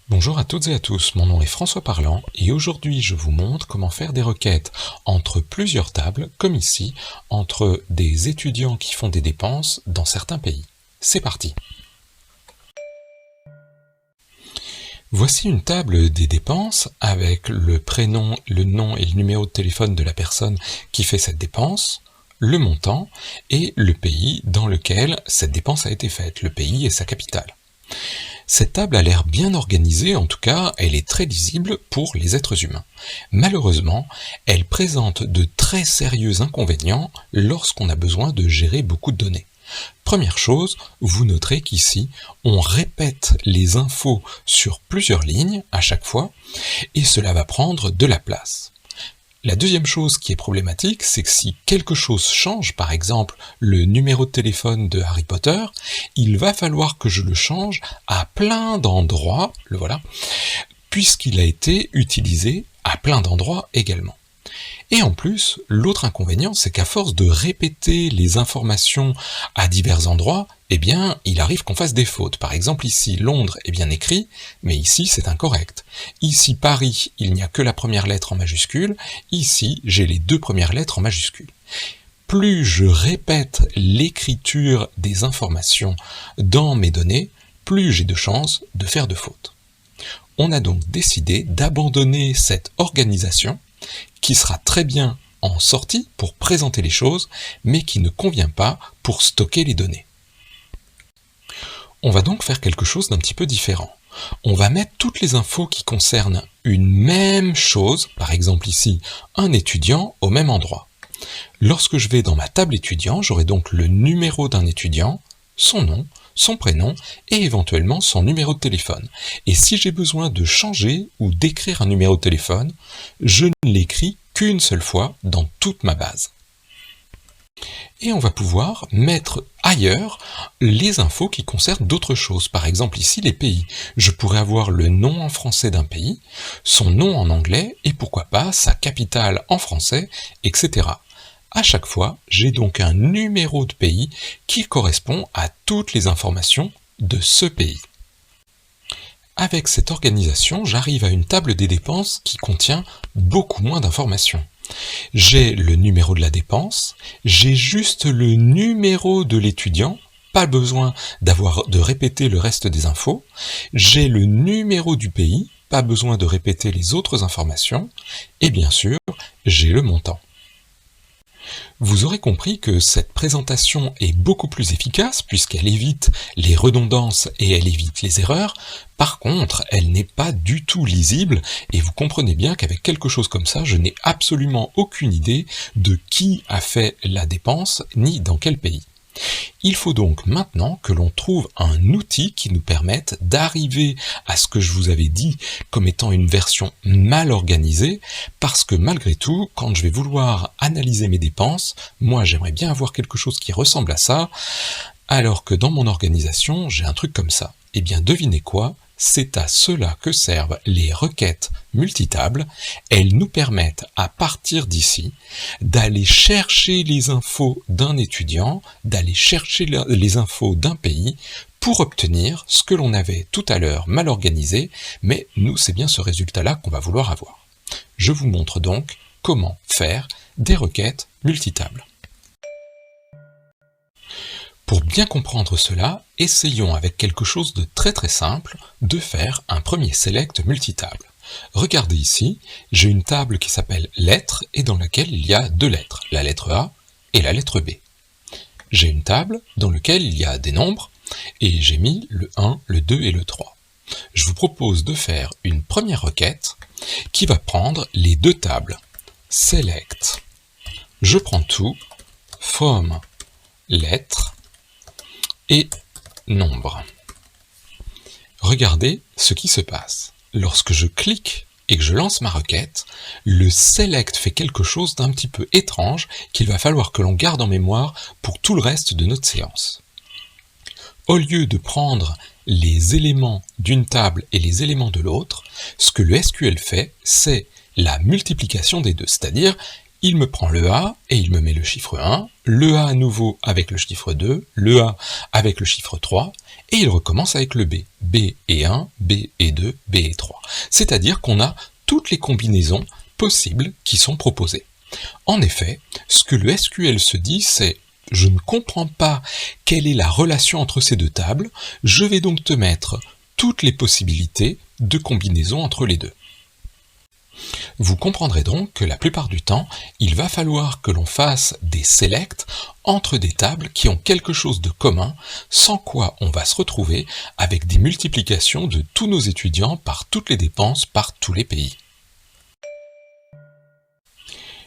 Bonjour à toutes et à tous, mon nom est François Parlant et aujourd'hui je vous montre comment faire des requêtes entre plusieurs tables, comme ici, entre des étudiants qui font des dépenses dans certains pays. C'est parti! Voici une table des dépenses avec le prénom, le nom et le numéro de téléphone de la personne qui fait cette dépense, le montant et le pays dans lequel cette dépense a été faite, le pays et sa capitale. Cette table a l'air bien organisée, en tout cas, elle est très lisible pour les êtres humains. Malheureusement, elle présente de très sérieux inconvénients lorsqu'on a besoin de gérer beaucoup de données. Première chose, vous noterez qu'ici, on répète les infos sur plusieurs lignes à chaque fois, et cela va prendre de la place. La deuxième chose qui est problématique, c'est que si quelque chose change, par exemple le numéro de téléphone de Harry Potter, il va falloir que je le change à plein d'endroits, le voilà, puisqu'il a été utilisé à plein d'endroits également. Et en plus, l'autre inconvénient, c'est qu'à force de répéter les informations à divers endroits, eh bien, il arrive qu'on fasse des fautes. Par exemple, ici, Londres est bien écrit, mais ici, c'est incorrect. Ici, Paris, il n'y a que la première lettre en majuscule. Ici, j'ai les deux premières lettres en majuscule. Plus je répète l'écriture des informations dans mes données, plus j'ai de chances de faire de fautes. On a donc décidé d'abandonner cette organisation qui sera très bien en sortie pour présenter les choses, mais qui ne convient pas pour stocker les données. On va donc faire quelque chose d'un petit peu différent. On va mettre toutes les infos qui concernent une même chose, par exemple ici, un étudiant au même endroit. Lorsque je vais dans ma table étudiant, j'aurai donc le numéro d'un étudiant, son nom, son prénom et éventuellement son numéro de téléphone. Et si j'ai besoin de changer ou d'écrire un numéro de téléphone, je ne l'écris qu'une seule fois dans toute ma base. Et on va pouvoir mettre ailleurs les infos qui concernent d'autres choses. Par exemple ici les pays. Je pourrais avoir le nom en français d'un pays, son nom en anglais et pourquoi pas sa capitale en français, etc. À chaque fois, j'ai donc un numéro de pays qui correspond à toutes les informations de ce pays. Avec cette organisation, j'arrive à une table des dépenses qui contient beaucoup moins d'informations. J'ai le numéro de la dépense, j'ai juste le numéro de l'étudiant, pas besoin de répéter le reste des infos, j'ai le numéro du pays, pas besoin de répéter les autres informations, et bien sûr, j'ai le montant. Vous aurez compris que cette présentation est beaucoup plus efficace puisqu'elle évite les redondances et elle évite les erreurs. Par contre, elle n'est pas du tout lisible et vous comprenez bien qu'avec quelque chose comme ça, je n'ai absolument aucune idée de qui a fait la dépense ni dans quel pays. Il faut donc maintenant que l'on trouve un outil qui nous permette d'arriver à ce que je vous avais dit comme étant une version mal organisée, parce que malgré tout, quand je vais vouloir analyser mes dépenses, moi j'aimerais bien avoir quelque chose qui ressemble à ça, alors que dans mon organisation, j'ai un truc comme ça. Eh bien devinez quoi ? C'est à cela que servent les requêtes multitables. Elles nous permettent, à partir d'ici, d'aller chercher les infos d'un étudiant, d'aller chercher les infos d'un pays, pour obtenir ce que l'on avait tout à l'heure mal organisé, mais nous, c'est bien ce résultat-là qu'on va vouloir avoir. Je vous montre donc comment faire des requêtes multitables. Pour bien comprendre cela, essayons avec quelque chose de très très simple de faire un premier select multitable. Regardez ici, j'ai une table qui s'appelle lettres et dans laquelle il y a deux lettres, la lettre A et la lettre B. J'ai une table dans laquelle il y a des nombres et j'ai mis le 1, le 2 et le 3. Je vous propose de faire une première requête qui va prendre les deux tables. Select, je prends tout, from lettres, et nombre. Regardez ce qui se passe. Lorsque je clique et que je lance ma requête, le select fait quelque chose d'un petit peu étrange qu'il va falloir que l'on garde en mémoire pour tout le reste de notre séance. Au lieu de prendre les éléments d'une table et les éléments de l'autre, ce que le SQL fait, c'est la multiplication des deux, c'est-à-dire il me prend le A et il me met le chiffre 1, le A à nouveau avec le chiffre 2, le A avec le chiffre 3, et il recommence avec le B. B et 1, B et 2, B et 3. C'est-à-dire qu'on a toutes les combinaisons possibles qui sont proposées. En effet, ce que le SQL se dit, c'est « je ne comprends pas quelle est la relation entre ces deux tables, je vais donc te mettre toutes les possibilités de combinaison entre les deux ». Vous comprendrez donc que la plupart du temps, il va falloir que l'on fasse des selects entre des tables qui ont quelque chose de commun, sans quoi on va se retrouver avec des multiplications de tous nos étudiants par toutes les dépenses par tous les pays.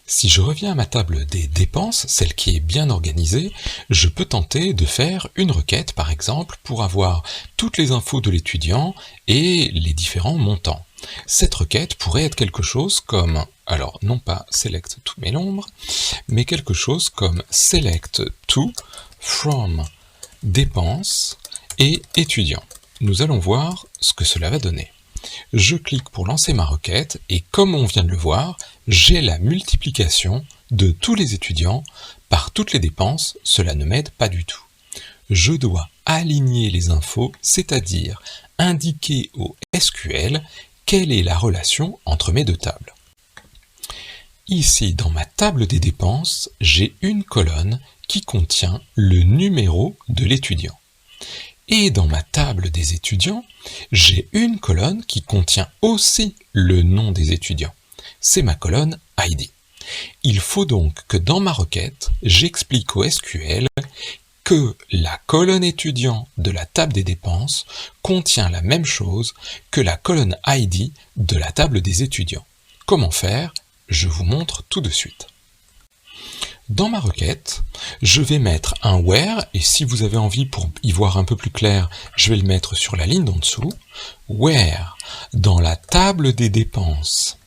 Si je reviens à ma table des dépenses, celle qui est bien organisée, je peux tenter de faire une requête par exemple pour avoir toutes les infos de l'étudiant et les différents montants. Cette requête pourrait être quelque chose comme, alors non pas select to mes nombres, mais quelque chose comme select to from dépenses et étudiants. Nous allons voir ce que cela va donner. Je clique pour lancer ma requête et comme on vient de le voir, j'ai la multiplication de tous les étudiants par toutes les dépenses, cela ne m'aide pas du tout. Je dois aligner les infos, c'est-à-dire indiquer au SQL quelle est la relation entre mes deux tables. Ici, dans ma table des dépenses, j'ai une colonne qui contient le numéro de l'étudiant. Et dans ma table des étudiants, j'ai une colonne qui contient aussi le nom des étudiants. C'est ma colonne ID. Il faut donc que dans ma requête, j'explique au SQL que la colonne étudiant de la table des dépenses contient la même chose que la colonne ID de la table des étudiants. Comment faire? Je vous montre tout de suite. Dans ma requête, je vais mettre un where, et si vous avez envie pour y voir un peu plus clair, je vais le mettre sur la ligne d'en dessous. Where, dans la table des dépenses,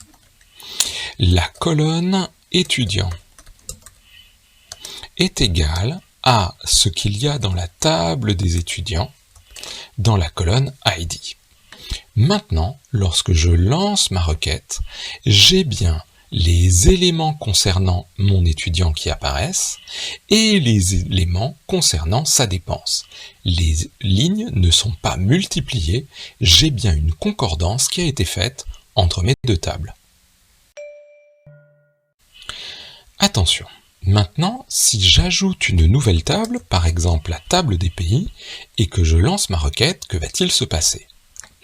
la colonne étudiant est égale à ce qu'il y a dans la table des étudiants, dans la colonne ID. Maintenant, lorsque je lance ma requête, j'ai bien les éléments concernant mon étudiant qui apparaissent et les éléments concernant sa dépense. Les lignes ne sont pas multipliées, j'ai bien une concordance qui a été faite entre mes deux tables. Attention, maintenant, si j'ajoute une nouvelle table, par exemple la table des pays, et que je lance ma requête, que va-t-il se passer?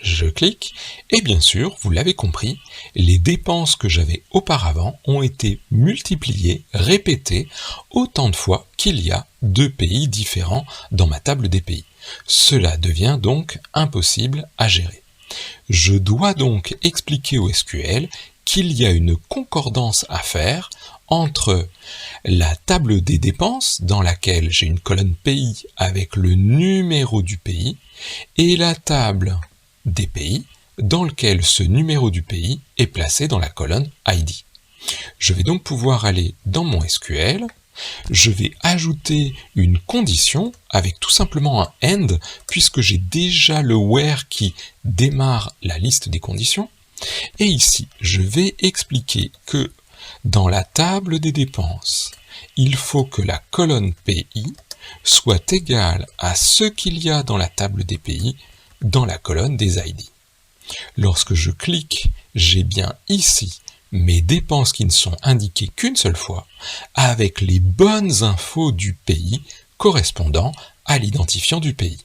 Je clique, et bien sûr, vous l'avez compris, les dépenses que j'avais auparavant ont été multipliées, répétées, autant de fois qu'il y a deux pays différents dans ma table des pays. Cela devient donc impossible à gérer. Je dois donc expliquer au SQL qu'il y a une concordance à faire entre la table des dépenses, dans laquelle j'ai une colonne pays avec le numéro du pays, et la table des pays, dans lequel ce numéro du pays est placé dans la colonne ID. Je vais donc pouvoir aller dans mon SQL, je vais ajouter une condition avec tout simplement un end, puisque j'ai déjà le where qui démarre la liste des conditions, et ici, je vais expliquer que dans la table des dépenses, il faut que la colonne pays soit égale à ce qu'il y a dans la table des pays dans la colonne des ID. Lorsque je clique, j'ai bien ici mes dépenses qui ne sont indiquées qu'une seule fois, avec les bonnes infos du pays correspondant à l'identifiant du pays.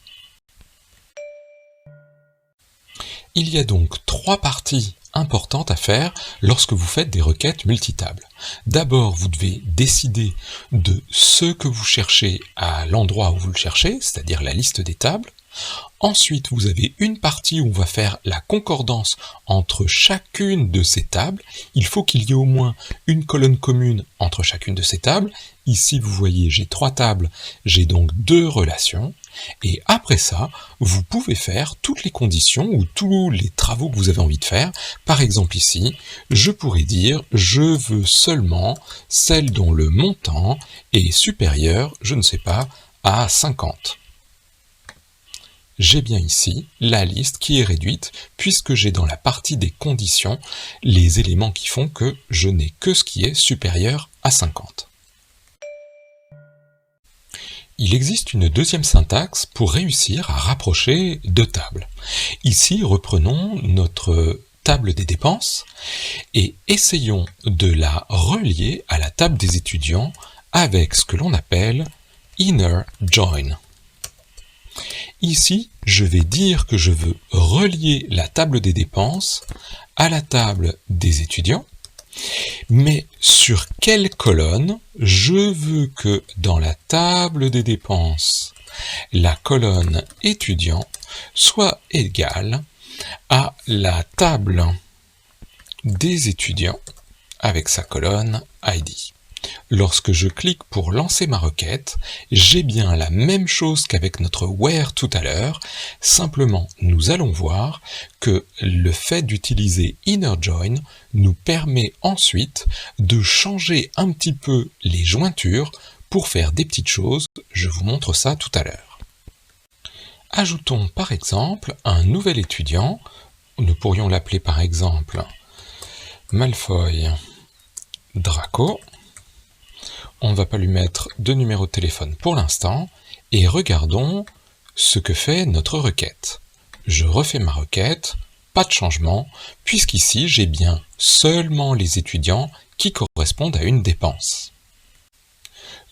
Il y a donc trois parties importantes à faire lorsque vous faites des requêtes multitables. D'abord, vous devez décider de ce que vous cherchez à l'endroit où vous le cherchez, c'est-à-dire la liste des tables. Ensuite, vous avez une partie où on va faire la concordance entre chacune de ces tables. Il faut qu'il y ait au moins une colonne commune entre chacune de ces tables. Ici, vous voyez, j'ai trois tables, j'ai donc deux relations. Et après ça, vous pouvez faire toutes les conditions ou tous les travaux que vous avez envie de faire. Par exemple ici, je pourrais dire « je veux seulement celle dont le montant est supérieur, je ne sais pas, à 50 ». j'ai bien ici la liste qui est réduite puisque j'ai dans la partie des conditions les éléments qui font que je n'ai que ce qui est supérieur à 50. Il existe une deuxième syntaxe pour réussir à rapprocher deux tables. Ici, reprenons notre table des dépenses et essayons de la relier à la table des étudiants avec ce que l'on appelle inner join. Ici, je vais dire que je veux relier la table des dépenses à la table des étudiants, mais sur quelle colonne je veux que dans la table des dépenses, la colonne étudiant soit égale à la table des étudiants avec sa colonne ID. Lorsque je clique pour lancer ma requête, j'ai bien la même chose qu'avec notre where tout à l'heure, simplement nous allons voir que le fait d'utiliser inner join nous permet ensuite de changer un petit peu les jointures pour faire des petites choses, je vous montre ça tout à l'heure. Ajoutons par exemple un nouvel étudiant, nous pourrions l'appeler par exemple Malfoy Draco. On ne va pas lui mettre de numéro de téléphone pour l'instant, et regardons ce que fait notre requête. Je refais ma requête, pas de changement, puisqu'ici j'ai bien seulement les étudiants qui correspondent à une dépense.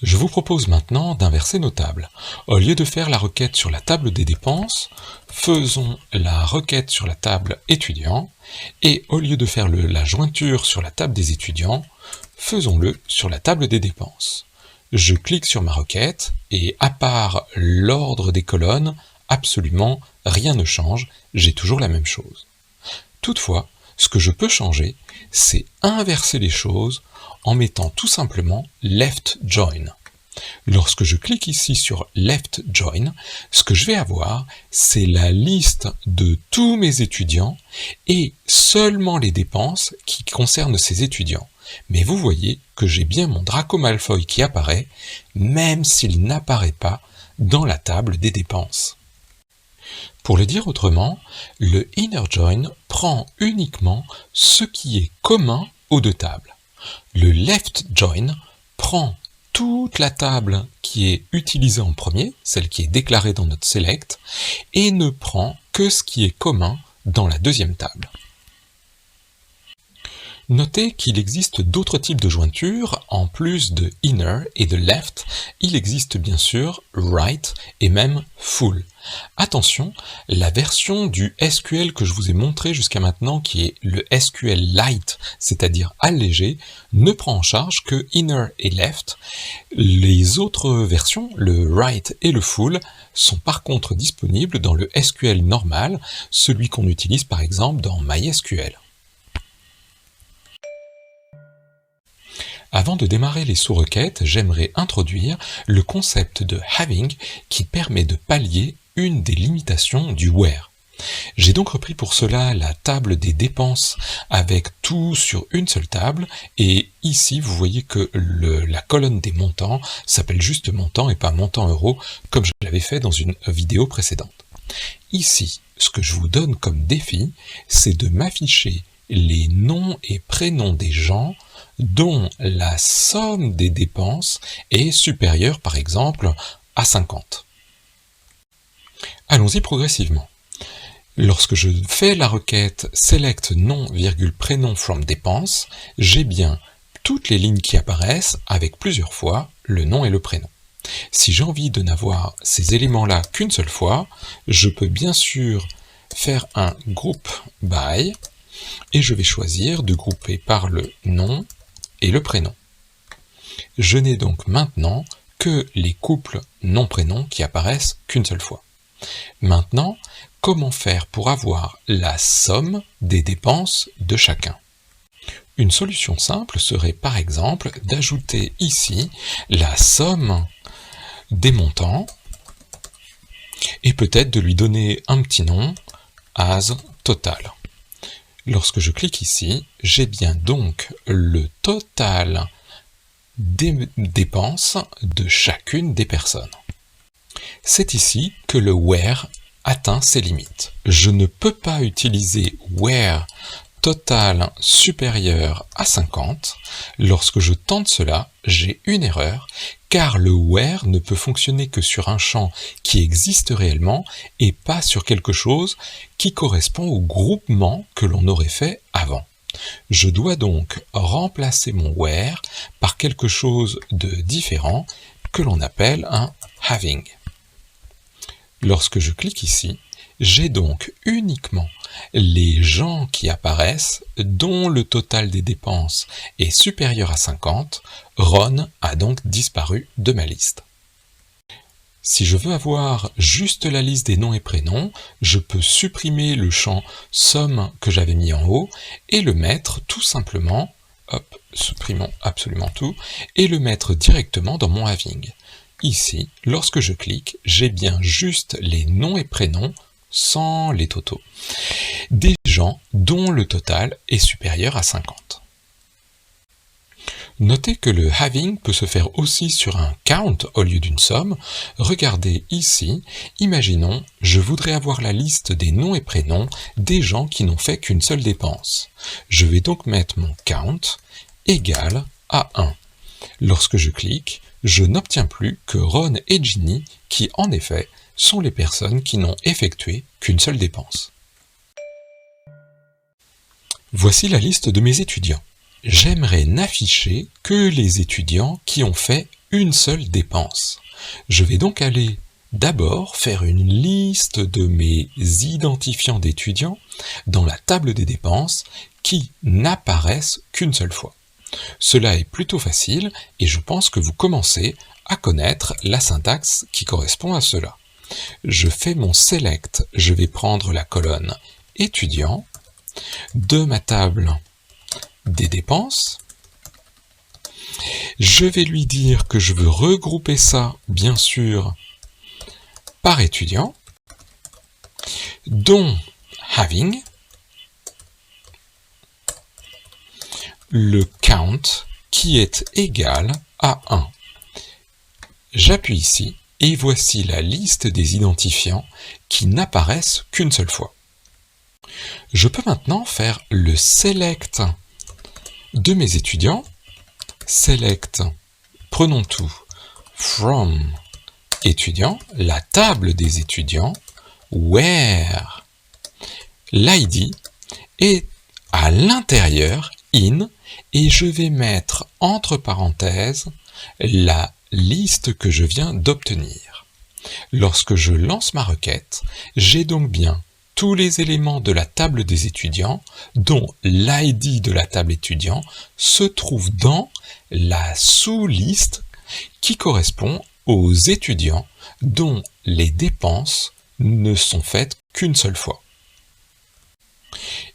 Je vous propose maintenant d'inverser nos tables. Au lieu de faire la requête sur la table des dépenses, faisons la requête sur la table étudiant, et au lieu de faire la jointure sur la table des étudiants, faisons-le sur la table des dépenses. Je clique sur ma requête, et à part l'ordre des colonnes, absolument rien ne change, j'ai toujours la même chose. Toutefois, ce que je peux changer, c'est inverser les choses en mettant tout simplement left join. Lorsque je clique ici sur left join, ce que je vais avoir, c'est la liste de tous mes étudiants et seulement les dépenses qui concernent ces étudiants. Mais vous voyez que j'ai bien mon Draco Malfoy qui apparaît, même s'il n'apparaît pas dans la table des dépenses. Pour le dire autrement, le inner join prend uniquement ce qui est commun aux deux tables. Le left join prend toute la table qui est utilisée en premier, celle qui est déclarée dans notre select, et ne prend que ce qui est commun dans la deuxième table. Notez qu'il existe d'autres types de jointures, en plus de inner et de left, il existe bien sûr right et même full. Attention, la version du SQL que je vous ai montré jusqu'à maintenant, qui est le SQL Lite, c'est-à-dire allégé, ne prend en charge que inner et left. Les autres versions, le right et le full, sont par contre disponibles dans le SQL normal, celui qu'on utilise par exemple dans MySQL. Avant de démarrer les sous-requêtes, j'aimerais introduire le concept de having qui permet de pallier une des limitations du where. J'ai donc repris pour cela la table des dépenses avec tout sur une seule table, et ici vous voyez que la colonne des montants s'appelle juste montant et pas montant euro comme je l'avais fait dans une vidéo précédente. Ici, ce que je vous donne comme défi, c'est de m'afficher les noms et prénoms des gens dont la somme des dépenses est supérieure par exemple à 50. Allons-y progressivement. Lorsque je fais la requête select nom, prénom from dépenses, j'ai bien toutes les lignes qui apparaissent avec plusieurs fois le nom et le prénom. Si j'ai envie de n'avoir ces éléments-là qu'une seule fois, je peux bien sûr faire un group by et je vais choisir de grouper par le nom et le prénom. Je n'ai donc maintenant que les couples nom-prénom qui apparaissent qu'une seule fois. Maintenant, comment faire pour avoir la somme des dépenses de chacun? Une solution simple serait par exemple d'ajouter ici la somme des montants et peut-être de lui donner un petit nom, as total. Lorsque je clique ici, j'ai bien donc le total des dépenses de chacune des personnes. C'est ici que le where atteint ses limites. Je ne peux pas utiliser where total supérieur à 50. Lorsque je tente cela, j'ai une erreur, car le where ne peut fonctionner que sur un champ qui existe réellement et pas sur quelque chose qui correspond au groupement que l'on aurait fait avant. Je dois donc remplacer mon where par quelque chose de différent que l'on appelle un having. Lorsque je clique ici, j'ai donc uniquement les gens qui apparaissent dont le total des dépenses est supérieur à 50. Ron a donc disparu de ma liste. Si je veux avoir juste la liste des noms et prénoms, je peux supprimer le champ somme que j'avais mis en haut et le mettre tout simplement, supprimons absolument tout, et le mettre directement dans mon having. Ici, lorsque je clique, j'ai bien juste les noms et prénoms sans les totaux, des gens dont le total est supérieur à 50. Notez que le having peut se faire aussi sur un count au lieu d'une somme. Regardez ici, imaginons, je voudrais avoir la liste des noms et prénoms des gens qui n'ont fait qu'une seule dépense. Je vais donc mettre mon count égal à 1. Lorsque je clique, je n'obtiens plus que Ron et Ginny qui, en effet, sont les personnes qui n'ont effectué qu'une seule dépense. Voici la liste de mes étudiants. J'aimerais n'afficher que les étudiants qui ont fait une seule dépense. Je vais donc aller d'abord faire une liste de mes identifiants d'étudiants dans la table des dépenses qui n'apparaissent qu'une seule fois. Cela est plutôt facile et je pense que vous commencez à connaître la syntaxe qui correspond à cela. Je fais mon select, je vais prendre la colonne étudiant de ma table des dépenses. Je vais lui dire que je veux regrouper ça, bien sûr, par étudiant, dont having, le count qui est égal à 1. J'appuie ici et voici la liste des identifiants qui n'apparaissent qu'une seule fois. Je peux maintenant faire le select de mes étudiants. Select, prenons tout, from étudiant, la table des étudiants, where l'id est à l'intérieur in, et je vais mettre entre parenthèses la liste que je viens d'obtenir. Lorsque je lance ma requête, j'ai donc bien tous les éléments de la table des étudiants, dont l'ID de la table étudiant se trouve dans la sous-liste qui correspond aux étudiants dont les dépenses ne sont faites qu'une seule fois.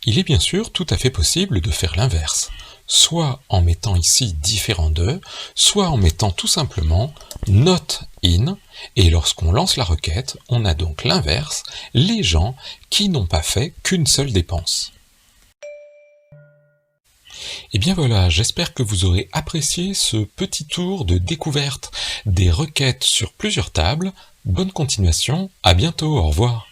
Il est bien sûr tout à fait possible de faire l'inverse, soit en mettant ici différent de, soit en mettant tout simplement not in, et lorsqu'on lance la requête, on a donc l'inverse, les gens qui n'ont pas fait qu'une seule dépense. Et bien voilà, j'espère que vous aurez apprécié ce petit tour de découverte des requêtes sur plusieurs tables. Bonne continuation, à bientôt, au revoir.